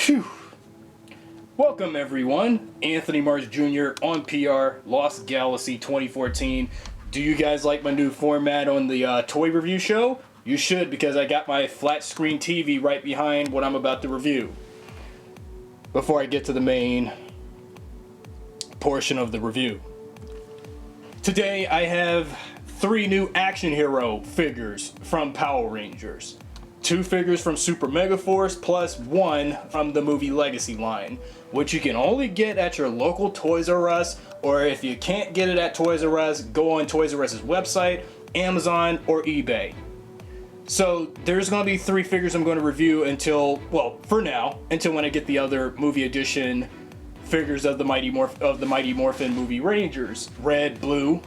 Phew. Welcome everyone, Anthony Mars Jr. on PRLostGalaxy2014. Do you guys like my new format on the toy review show? You should, because I got my flat screen TV right behind what I'm about to review. Before I get to the main portion of the review. Today I have 3 new action hero figures from Power Rangers. 2 figures from Super Mega Force plus 1 from the movie Legacy line, which you can only get at your local Toys R Us, or if you can't get it at Toys R Us, go on Toys R Us's website, Amazon, or eBay. So there's going to be 3 figures I'm going to review until, well, for now, until when I get the other movie edition figures of the Mighty Morphin movie Rangers. Red, blue,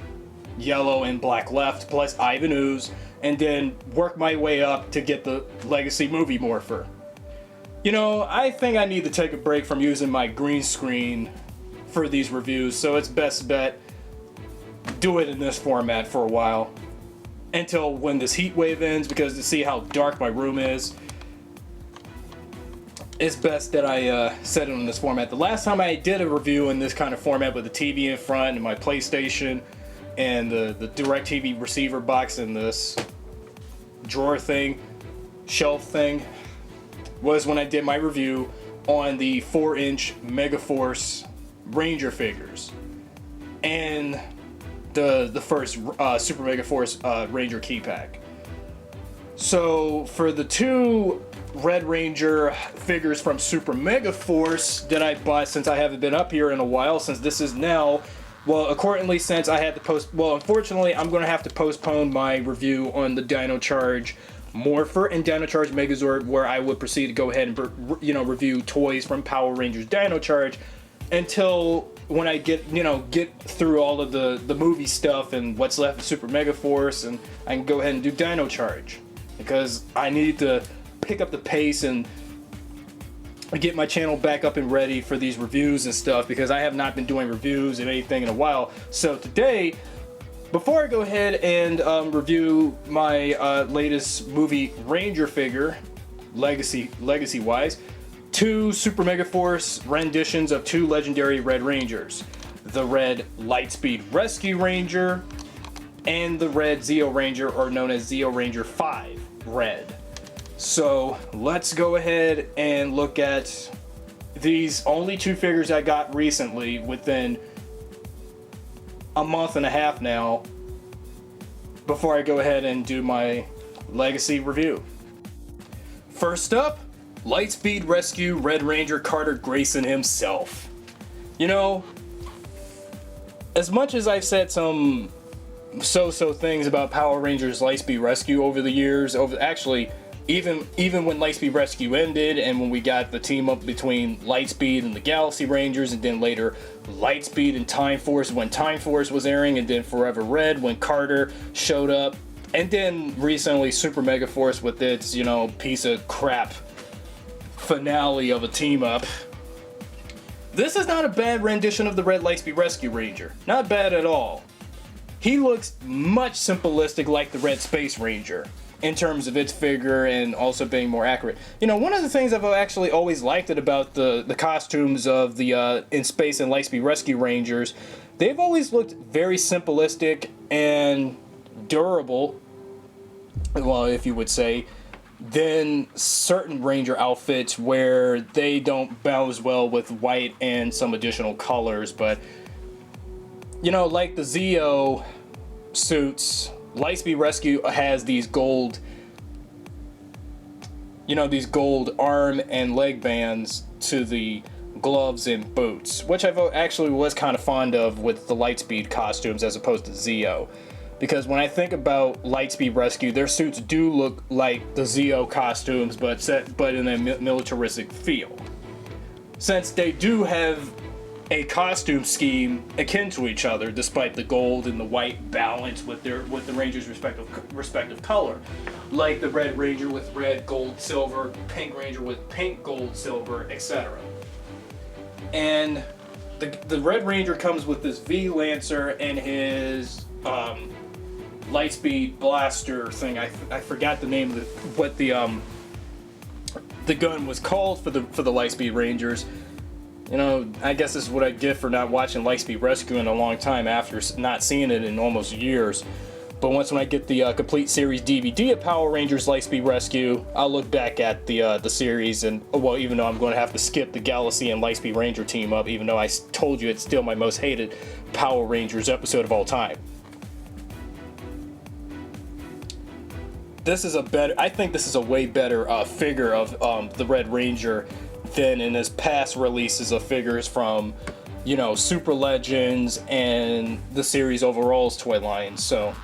yellow, and black left, plus Ivan Ooze, and then work my way up to get the Legacy movie Morpher. You know, I think I need to take a break from using my green screen for these reviews, so it's best bet do it in this format for a while until when this heat wave ends, because to see how dark my room is, it's best that I set it in this format. The last time I did a review in this kind of format with the TV in front and my PlayStation and the DirecTV receiver box and this drawer thing, shelf thing, was when I did my review on the 4-inch Megaforce Ranger figures and the first Super Megaforce Ranger key pack. So for the 2 Red Ranger figures from Super Megaforce that I bought, since I haven't been up here in a while, since this is now, well, accordingly, since I had to unfortunately, I'm going to have to postpone my review on the Dino Charge Morpher and Dino Charge Megazord, where I would proceed to go ahead and, review toys from Power Rangers Dino Charge until when I get through all of the movie stuff and what's left of Super Megaforce, and I can go ahead and do Dino Charge, because I need to pick up the pace and get my channel back up and ready for these reviews and stuff, because I have not been doing reviews and anything in a while. So today, before I go ahead and review my latest movie Ranger figure, Legacy wise, 2 Super Mega Force renditions of 2 legendary Red Rangers, the Red Lightspeed Rescue Ranger and the Red Zeo Ranger, or known as Zeo Ranger 5 Red. So let's go ahead and look at these only 2 figures I got recently within a month and a half now, before I go ahead and do my Legacy review. First up, Lightspeed Rescue Red Ranger Carter Grayson himself. You know, as much as I've said some so-so things about Power Rangers Lightspeed Rescue over the years, even when Lightspeed Rescue ended, and when we got the team up between Lightspeed and the Galaxy Rangers, and then later Lightspeed and Time Force when Time Force was airing, and then Forever Red when Carter showed up, and then recently Super Mega Force with its, piece of crap finale of a team up. This is not a bad rendition of the Red Lightspeed Rescue Ranger. Not bad at all. He looks much simplistic like the Red Space Ranger in terms of its figure and also being more accurate. One of the things I've actually always liked about the costumes of the In Space and Lightspeed Rescue Rangers, they've always looked very simplistic and durable, well, if you would say, than certain Ranger outfits where they don't bounce well with white and some additional colors. But, like the Zeo suits, Lightspeed Rescue has these gold, these gold arm and leg bands to the gloves and boots, which I actually was kind of fond of with the Lightspeed costumes as opposed to Zeo. Because when I think about Lightspeed Rescue, their suits do look like the Zeo costumes, but in a militaristic feel. Since they do have a costume scheme akin to each other, despite the gold and the white balance with the Rangers' respective color, like the Red Ranger with red, gold, silver, Pink Ranger with pink, gold, silver, etc. And the Red Ranger comes with this V Lancer and his Lightspeed blaster thing. I forgot the name of what the the gun was called for the Lightspeed Rangers. You know, I guess this is what I get for not watching Lightspeed Rescue in a long time after not seeing it in almost years. But when I get the complete series DVD of Power Rangers Lightspeed Rescue, I'll look back at the series, and well, even though I'm going to have to skip the Galaxy and Lightspeed Ranger team up, even though I told you it's still my most hated Power Rangers episode of all time. I think this is a way better figure of the Red Ranger than in his past releases of figures from, you know, Super Legends and the series overall's toy line. So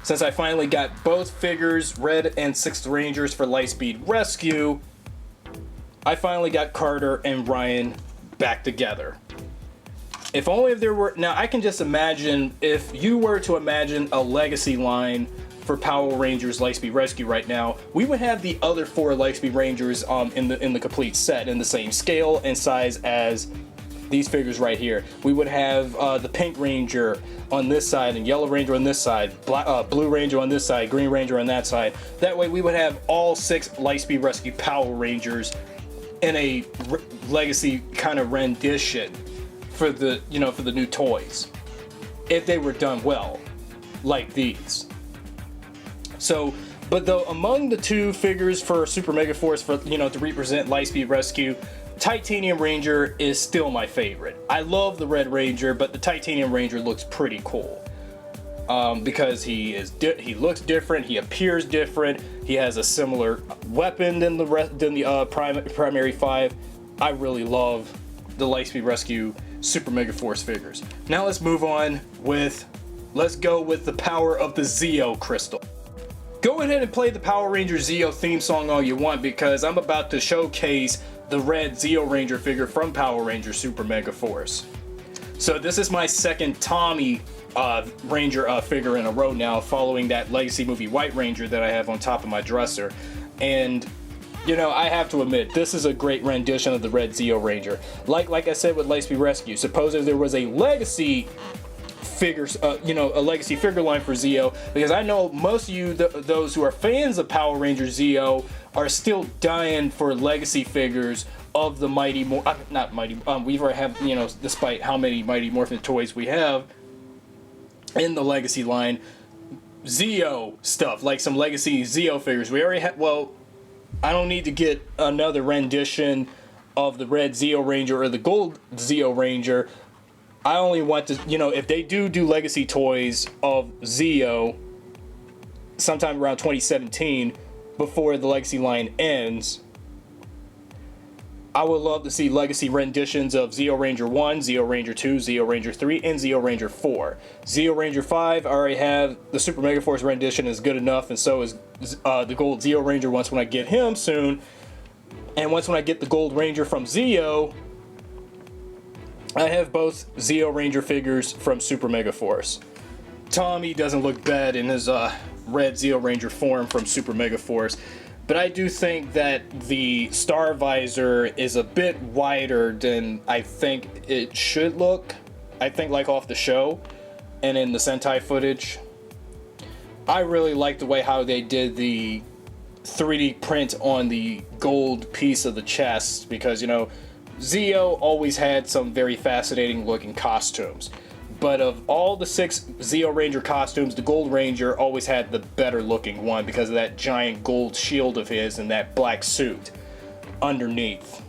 since I finally got both figures, Red and 6th Rangers for Lightspeed Rescue, I finally got Carter and Ryan back together. If only if there were... Now, I can just imagine, if you were to imagine a legacy line for Power Rangers Lightspeed Rescue right now, we would have the other 4 Lightspeed Rangers in the complete set in the same scale and size as these figures right here. We would have the Pink Ranger on this side and Yellow Ranger on this side, Blue Ranger on this side, Green Ranger on that side. That way we would have all 6 Lightspeed Rescue Power Rangers in a legacy kind of rendition for the, you know, for the new toys, if they were done well, like these. So, but though among the 2 figures for Super Mega Force for, you know, to represent Lightspeed Rescue, Titanium Ranger is still my favorite. I love the Red Ranger, but the Titanium Ranger looks pretty cool. Because he looks different, he appears different, he has a similar weapon than the primary 5. I really love the Lightspeed Rescue Super Mega Force figures. Now let's move on with, let's go with the power of the Zeo Crystal. Go ahead and play the Power Rangers Zeo theme song all you want, because I'm about to showcase the red Zeo Ranger figure from Power Rangers Super Mega Force. So this is my second Tommy Ranger figure in a row now, following that Legacy Movie White Ranger that I have on top of my dresser. And, you know, I have to admit, this is a great rendition of the red Zeo Ranger. Like I said with Lightspeed Rescue, suppose if there was a Legacy figures, you know, a legacy figure line for Zeo, because I know most of you, those who are fans of Power Rangers Zeo, are still dying for legacy figures of the Mighty we already have, you know, despite how many Mighty Morphin toys we have in the legacy line, Zeo stuff, like some legacy Zeo figures. We already have, well, I don't need to get another rendition of the red Zeo Ranger or the gold Zeo Ranger. I only want to, you know, if they do legacy toys of Zeo sometime around 2017, before the legacy line ends, I would love to see legacy renditions of Zeo Ranger 1, Zeo Ranger 2, Zeo Ranger 3, and Zeo Ranger 4. Zeo Ranger 5, I already have. The Super Mega Force rendition is good enough, and so is the gold Zeo Ranger once when I get him soon. And once when I get the gold Ranger from Zeo, I have both Zeo Ranger figures from Super Mega Force. Tommy doesn't look bad in his red Zeo Ranger form from Super Mega Force, but I do think that the star visor is a bit wider than I think it should look. I think, like, off the show and in the Sentai footage. I really like the way how they did the 3D print on the gold piece of the chest, because, you know, Zeo always had some very fascinating looking costumes, but of all the 6 Zeo Ranger costumes, the Gold Ranger always had the better looking one because of that giant gold shield of his and that black suit underneath.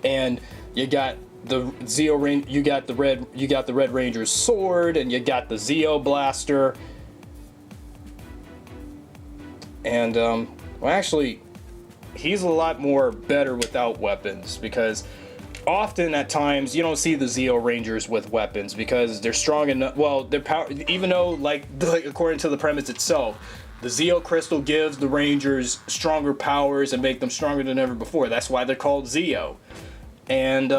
And you got the Zeo Ranger, you got the Red Ranger's sword, and you got the Zeo blaster. And well, actually, he's a lot more better without weapons, because often at times you don't see the Zeo Rangers with weapons because they're strong enough. Well, they're power, even though like according to the premise itself, the Zeo Crystal gives the Rangers stronger powers and make them stronger than ever before. That's why they're called Zeo. And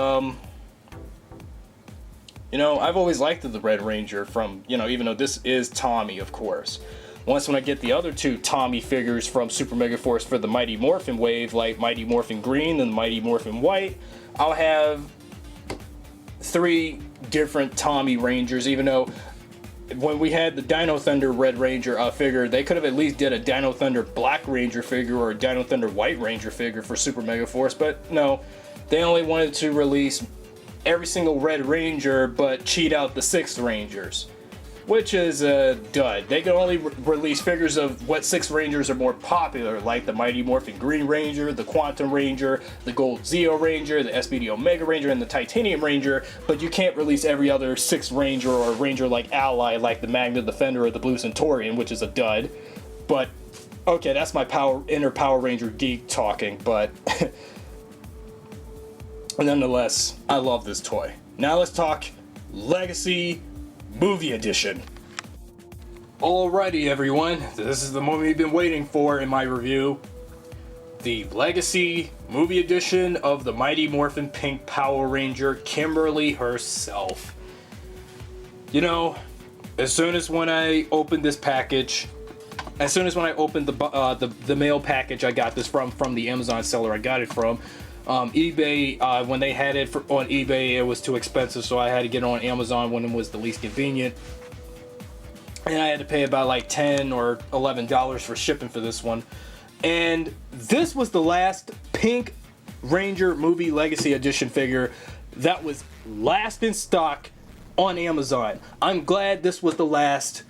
you know, I've always liked the Red Ranger from, you know, even though this is Tommy, of course. Once when I get the other 2 Tommy figures from Super Mega Force for the Mighty Morphin wave, like Mighty Morphin Green and Mighty Morphin White, I'll have 3 different Tommy Rangers, even though when we had the Dino Thunder Red Ranger figure, they could have at least did a Dino Thunder Black Ranger figure or a Dino Thunder White Ranger figure for Super Mega Force, but no, they only wanted to release every single Red Ranger but cheat out the 6 Rangers, which is a dud. They can only release figures of what 6 Rangers are more popular, like the Mighty Morphin Green Ranger, the Quantum Ranger, the Gold Zeo Ranger, the SPD Omega Ranger, and the Titanium Ranger, but you can't release every other 6 Ranger or Ranger-like ally like the Magna Defender or the Blue Centaurian, which is a dud. But, okay, that's my inner Power Ranger geek talking, but nonetheless, I love this toy. Now let's talk Legacy Movie Edition. Alrighty everyone, this is the moment you've been waiting for in my review. The Legacy Movie Edition of the Mighty Morphin Pink Power Ranger, Kimberly herself. You know, as soon as when I opened this package, the mail package I got this from the Amazon seller I got it from, eBay, when they had it on eBay, it was too expensive, so I had to get it on Amazon when it was the least convenient. And I had to pay about like $10 or $11 for shipping for this one. And this was the last Pink Ranger Movie Legacy Edition figure that was last in stock on Amazon. I'm glad this was the last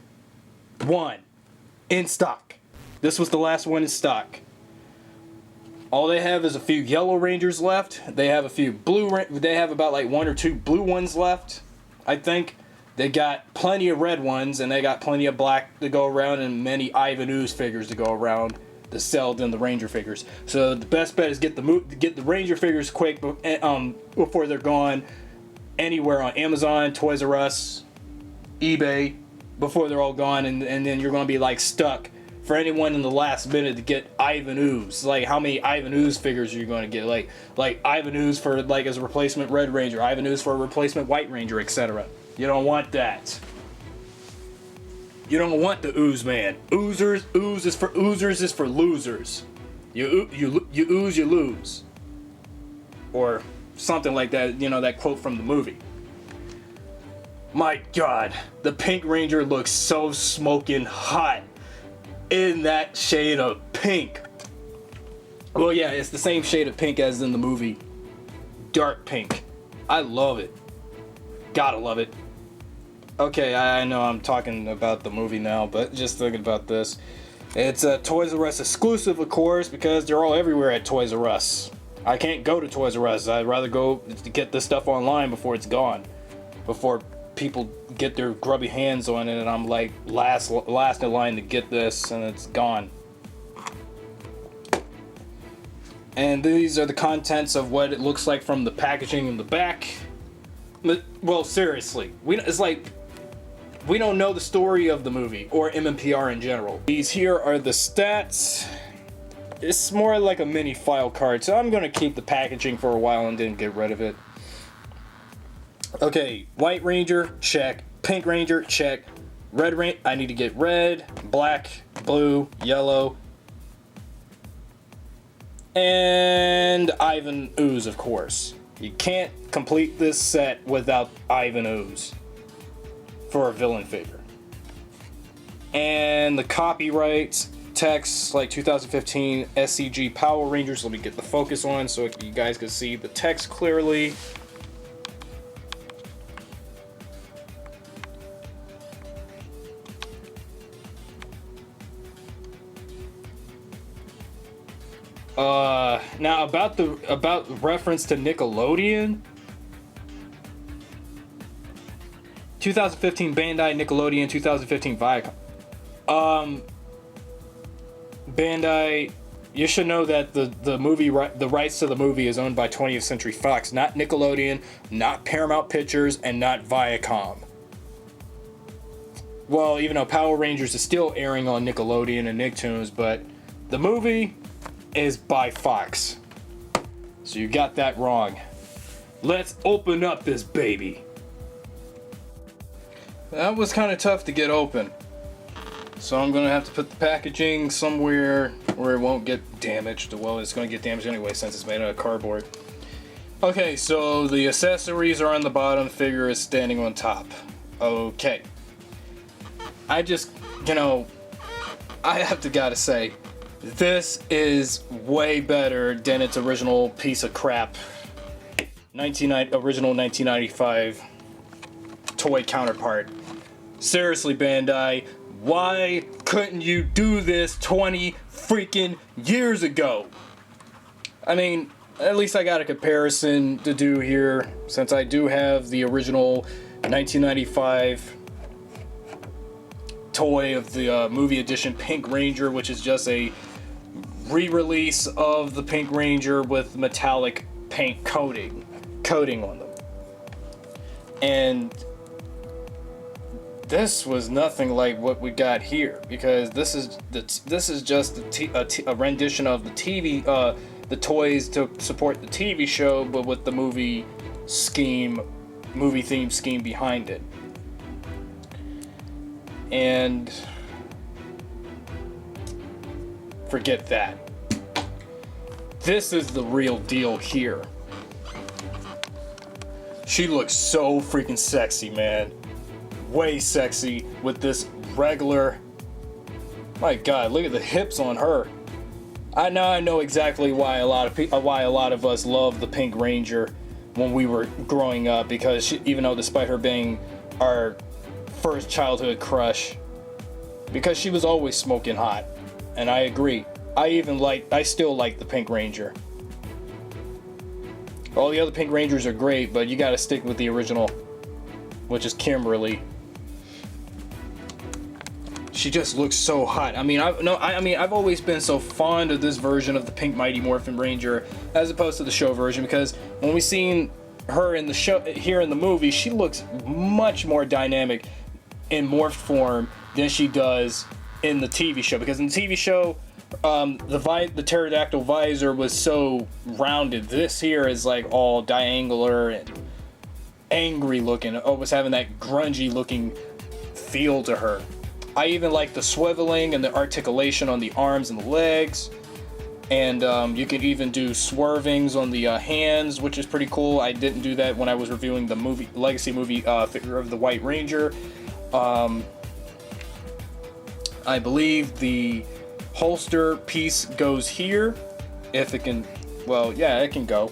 one in stock. This was the last one in stock. All they have is a few yellow Rangers left. They have a few blue. They have about like 1 or 2 blue ones left, I think. They got plenty of red ones, and they got plenty of black to go around, and many Ivan Ooze figures to go around to sell than the Ranger figures. So the best bet is get the Ranger figures quick before they're gone anywhere on Amazon, Toys R Us, eBay, before they're all gone, and then you're gonna be like stuck for anyone in the last minute to get Ivan Ooze. Like, how many Ivan Ooze figures are you going to get? Like Ivan Ooze for, like, as a replacement Red Ranger, Ivan Ooze for a replacement White Ranger, etc. You don't want that. You don't want the Ooze Man. Ooze is for losers. You ooze, you lose. Or something like that, you know, that quote from the movie. My God, the Pink Ranger looks so smoking hot in that shade of pink. Well, yeah, it's the same shade of pink as in the movie. Dark pink. I love it. Gotta love it. Okay, I know I'm talking about the movie now, but just thinking about this. It's a Toys R Us exclusive, of course, because they're all everywhere at Toys R Us. I can't go to Toys R Us. I'd rather go to get this stuff online before it's gone. Before people get their grubby hands on it and I'm like last in line to get this and it's gone. And these are the contents of what it looks like from the packaging in the back. But, well, seriously, it's like we don't know the story of the movie or MMPR in general. These here are the stats. It's more like a mini file card, so I'm gonna keep the packaging for a while and then get rid of it. Okay, White Ranger, check. Pink Ranger, check. Red Ranger, I need to get red, black, blue, yellow, and Ivan Ooze, of course. You can't complete this set without Ivan Ooze for a villain figure. And the copyright text, like 2015 SCG Power Rangers. Let me get the focus on so you guys can see the text clearly. Now about reference to Nickelodeon. 2015 Bandai, Nickelodeon, 2015 Viacom. Bandai, you should know that the rights to the movie is owned by 20th Century Fox, not Nickelodeon, not Paramount Pictures, and not Viacom. Well, even though Power Rangers is still airing on Nickelodeon and Nicktoons, but the movie is by Fox. So you got that wrong. Let's open up this baby. That was kind of tough to get open. So I'm gonna have to put the packaging somewhere where it won't get damaged. Well, it's gonna get damaged anyway since it's made out of cardboard. Okay, so the accessories are on the bottom, figure is standing on top. Okay. I just, you know, I have to gotta say, this is way better than its original piece of crap original 1995 toy counterpart. Seriously, Bandai, why couldn't you do this 20 freaking years ago? I mean, at least I got a comparison to do here, since I do have the original 1995 toy of the movie edition Pink Ranger, which is just a re-release of the Pink Ranger with metallic paint coating on them. And this was nothing like what we got here, because this is just a rendition of the TV, the toys to support the TV show, but with the movie theme scheme behind it. And forget that. This is the real deal here. She looks so freaking sexy, man. Way sexy with this regular. My God, look at the hips on her. I know exactly why a lot of us love the Pink Ranger when we were growing up, because even though despite her being our first childhood crush, because she was always smoking hot. And I agree. I still like the Pink Ranger. All the other Pink Rangers are great, but you gotta stick with the original, which is Kimberly. She just looks so hot. I mean, I've always been so fond of this version of the Pink Mighty Morphin Ranger as opposed to the show version, because when we seen her in the show here in the movie, she looks much more dynamic in morphed form than she does in the TV show. Because in the TV show, the pterodactyl visor was so rounded. This here is like all diangular and angry looking, always having that grungy looking feel to her. I even like the swiveling and the articulation on the arms and the legs. And you can even do swervings on the hands, which is pretty cool. I didn't do that when I was reviewing the Legacy movie figure of the White Ranger. I believe the holster piece goes here, if it can. Well, yeah, it can go,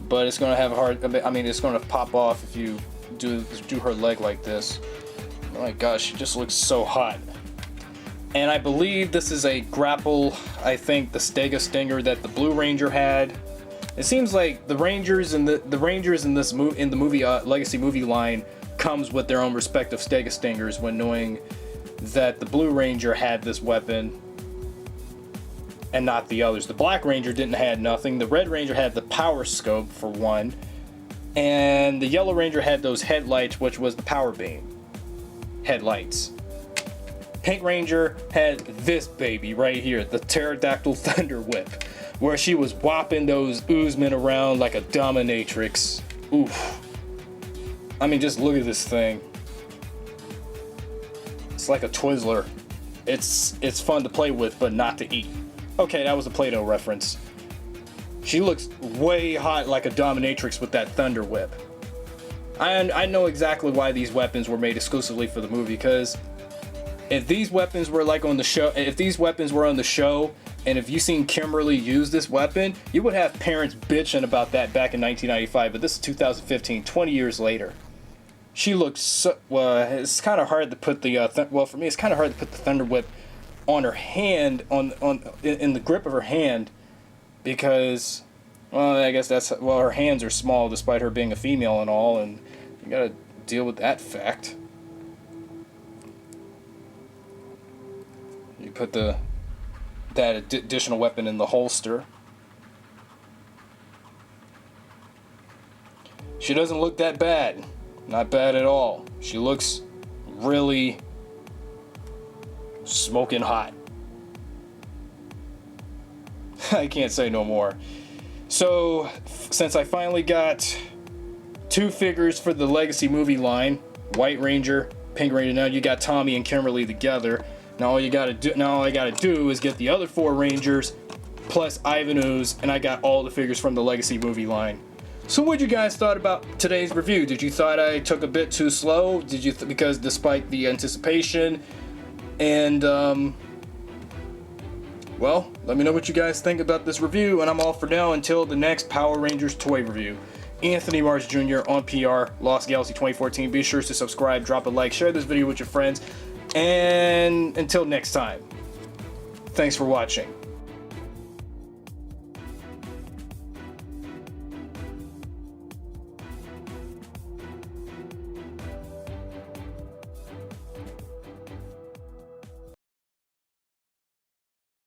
but it's gonna have a hard. I mean, it's gonna pop off if you do her leg like this. Oh my gosh, she just looks so hot. And I believe this is a grapple. I think the Stega Stinger that the Blue Ranger had. It seems like the Rangers in the Rangers in this in the movie Legacy movie line comes with their own respective Stega Stingers, when knowing that the Blue Ranger had this weapon and not the others. The Black Ranger didn't have nothing. The Red Ranger had the Power Scope for one, and the Yellow Ranger had those headlights, which was the Power Beam headlights. Pink Ranger had this baby right here, the Pterodactyl Thunder Whip, where she was whopping those oozmen around like a dominatrix. Oof. I mean, just look at this thing. It's like a Twizzler. It's fun to play with, but not to eat. Okay, that was a Play-Doh reference. She looks way hot like a dominatrix with that Thunder Whip. I know exactly why these weapons were made exclusively for the movie, because if these weapons were like on the show, and if you seen Kimberly use this weapon, you would have parents bitching about that back in 1995, but this is 2015, 20 years later. She looks so, well, it's kind of hard to put the, well, for me, it's kind of hard to put the Thunder Whip on her hand, in the grip of her hand, because, well, I guess that's, well, her hands are small despite her being a female and all, and you gotta deal with that fact. You put that additional weapon in the holster. She doesn't look that bad. Not bad at all. She looks really smoking hot. I can't say no more. So, since I finally got 2 figures for the Legacy movie line, White Ranger, Pink Ranger, now you got Tommy and Kimberly together. Now all I gotta do is get the other 4 Rangers plus Ivan Ooze, and I got all the figures from the Legacy movie line. So what you guys thought about today's review? Did you thought I took a bit too slow? Did you because despite the anticipation? And well, let me know what you guys think about this review, and I'm all for now until the next Power Rangers toy review. Anthony Mars Jr. on PRLostGalaxy2014. Be sure to subscribe, drop a like, share this video with your friends, and until next time, thanks for watching.